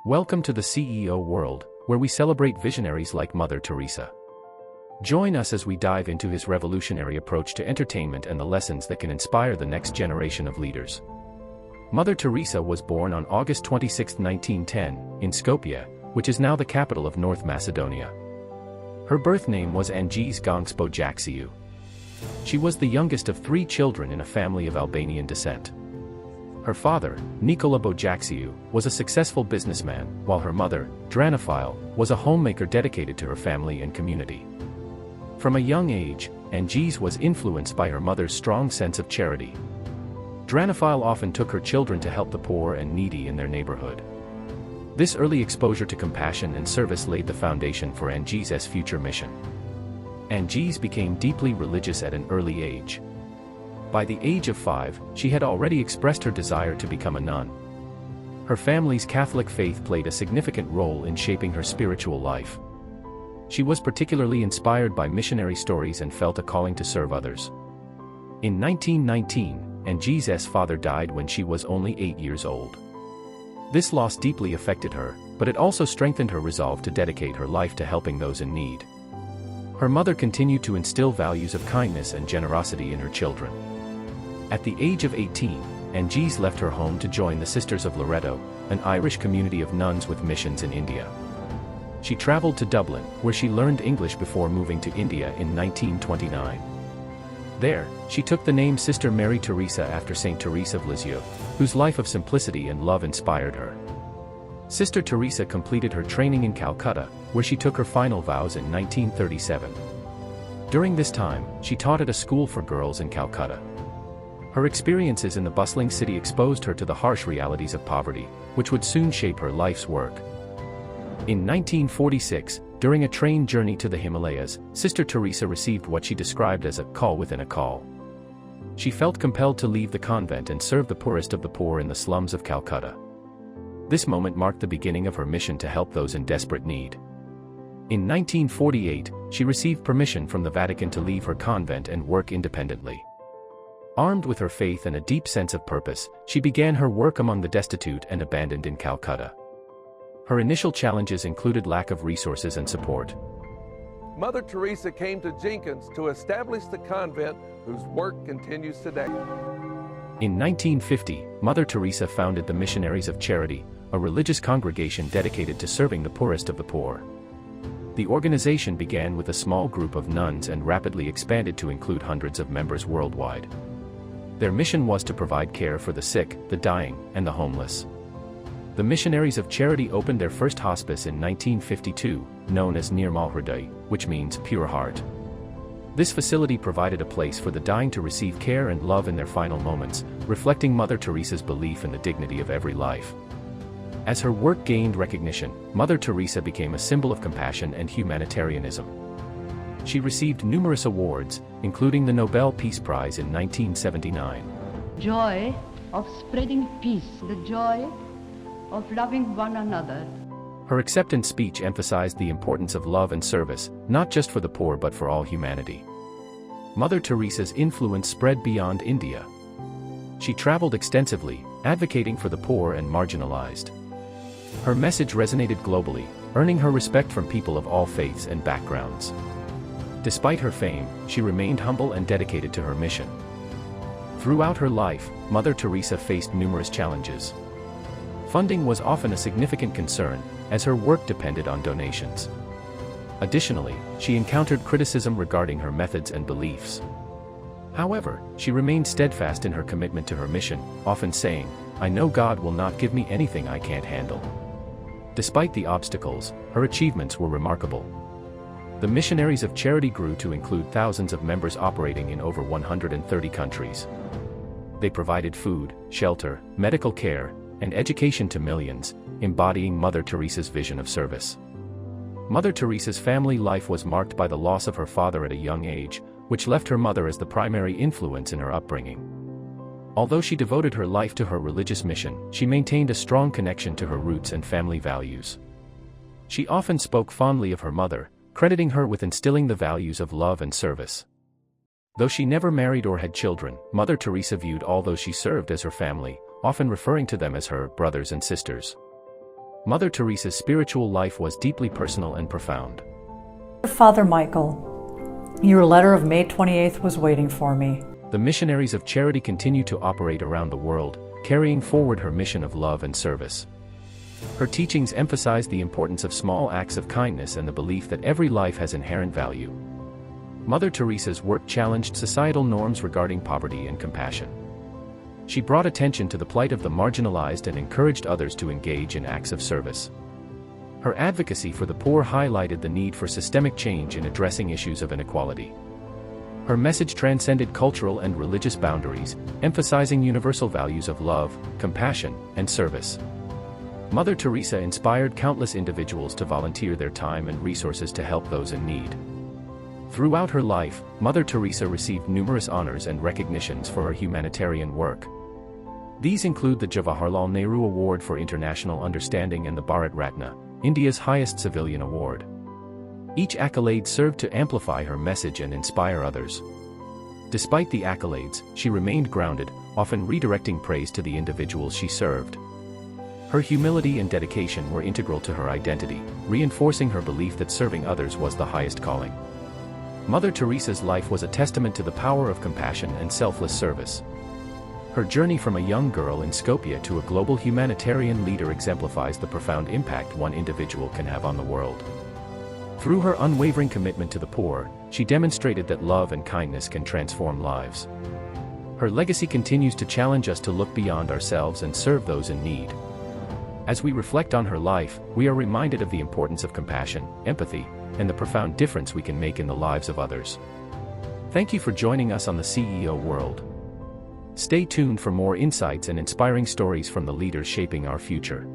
Welcome to the CEO world, where we celebrate visionaries like Mother Teresa. Join us as we dive into his revolutionary approach to entertainment and the lessons that can inspire the next generation of leaders. Mother Teresa was born on August 26, 1910, in Skopje, which is now the capital of North Macedonia. Her birth name was Angeis Bojaxiou. She was the youngest of 3 children in a family of Albanian descent. Her father, Nikola Bojaxiou, was a successful businessman, while her mother, Dranophile, was a homemaker dedicated to her family and community. From a young age, Angeis was influenced by her mother's strong sense of charity. Dranophile often took her children to help the poor and needy in their neighborhood. This early exposure to compassion and service laid the foundation for Angeis' future mission. Angeis became deeply religious at an early age. By the age of 5, she had already expressed her desire to become a nun. Her family's Catholic faith played a significant role in shaping her spiritual life. She was particularly inspired by missionary stories and felt a calling to serve others. In 1919, Angeis' father died when she was only 8 years old. This loss deeply affected her, but it also strengthened her resolve to dedicate her life to helping those in need. Her mother continued to instill values of kindness and generosity in her children. At the age of 18, Angeis left her home to join the Sisters of Loreto, an Irish community of nuns with missions in India. She traveled to Dublin, where she learned English before moving to India in 1929. There, she took the name Sister Mary Teresa after Saint Teresa of Lisieux, whose life of simplicity and love inspired her. Sister Teresa completed her training in Calcutta, where she took her final vows in 1937. During this time, she taught at a school for girls in Calcutta. Her experiences in the bustling city exposed her to the harsh realities of poverty, which would soon shape her life's work. In 1946, during a train journey to the Himalayas, Sister Teresa received what she described as a call within a call. She felt compelled to leave the convent and serve the poorest of the poor in the slums of Calcutta. This moment marked the beginning of her mission to help those in desperate need. In 1948, she received permission from the Vatican to leave her convent and work independently. Armed with her faith and a deep sense of purpose, she began her work among the destitute and abandoned in Calcutta. Her initial challenges included lack of resources and support. Mother Teresa came to Jenkins to establish the convent whose work continues today. In 1950, Mother Teresa founded the Missionaries of Charity, a religious congregation dedicated to serving the poorest of the poor. The organization began with a small group of nuns and rapidly expanded to include hundreds of members worldwide. Their mission was to provide care for the sick, the dying, and the homeless. The Missionaries of Charity opened their first hospice in 1952, known as Nirmal Hriday, which means pure heart. This facility provided a place for the dying to receive care and love in their final moments, reflecting Mother Teresa's belief in the dignity of every life. As her work gained recognition, Mother Teresa became a symbol of compassion and humanitarianism. She received numerous awards, including the Nobel Peace Prize in 1979. Joy of spreading peace, the joy of loving one another. Her acceptance speech emphasized the importance of love and service, not just for the poor but for all humanity. Mother Teresa's influence spread beyond India. She traveled extensively, advocating for the poor and marginalized. Her message resonated globally, earning her respect from people of all faiths and backgrounds. Despite her fame, she remained humble and dedicated to her mission. Throughout her life, Mother Teresa faced numerous challenges. Funding was often a significant concern, as her work depended on donations. Additionally, she encountered criticism regarding her methods and beliefs. However, she remained steadfast in her commitment to her mission, often saying, "I know God will not give me anything I can't handle." Despite the obstacles, her achievements were remarkable. The Missionaries of Charity grew to include thousands of members operating in over 130 countries. They provided food, shelter, medical care, and education to millions, embodying Mother Teresa's vision of service. Mother Teresa's family life was marked by the loss of her father at a young age, which left her mother as the primary influence in her upbringing. Although she devoted her life to her religious mission, she maintained a strong connection to her roots and family values. She often spoke fondly of her mother, crediting her with instilling the values of love and service. Though she never married or had children, Mother Teresa viewed all those she served as her family, often referring to them as her brothers and sisters. Mother Teresa's spiritual life was deeply personal and profound. Father Michael, your letter of May 28th was waiting for me. The Missionaries of Charity continue to operate around the world, carrying forward her mission of love and service. Her teachings emphasize the importance of small acts of kindness and the belief that every life has inherent value. Mother Teresa's work challenged societal norms regarding poverty and compassion. She brought attention to the plight of the marginalized and encouraged others to engage in acts of service. Her advocacy for the poor highlighted the need for systemic change in addressing issues of inequality. Her message transcended cultural and religious boundaries, emphasizing universal values of love, compassion, and service. Mother Teresa inspired countless individuals to volunteer their time and resources to help those in need. Throughout her life, Mother Teresa received numerous honors and recognitions for her humanitarian work. These include the Jawaharlal Nehru Award for International Understanding and the Bharat Ratna, India's highest civilian award. Each accolade served to amplify her message and inspire others. Despite the accolades, she remained grounded, often redirecting praise to the individuals she served. Her humility and dedication were integral to her identity, reinforcing her belief that serving others was the highest calling. Mother Teresa's life was a testament to the power of compassion and selfless service. Her journey from a young girl in Skopje to a global humanitarian leader exemplifies the profound impact one individual can have on the world. Through her unwavering commitment to the poor, she demonstrated that love and kindness can transform lives. Her legacy continues to challenge us to look beyond ourselves and serve those in need. As we reflect on her life, we are reminded of the importance of compassion, empathy, and the profound difference we can make in the lives of others. Thank you for joining us on the CEO World. Stay tuned for more insights and inspiring stories from the leaders shaping our future.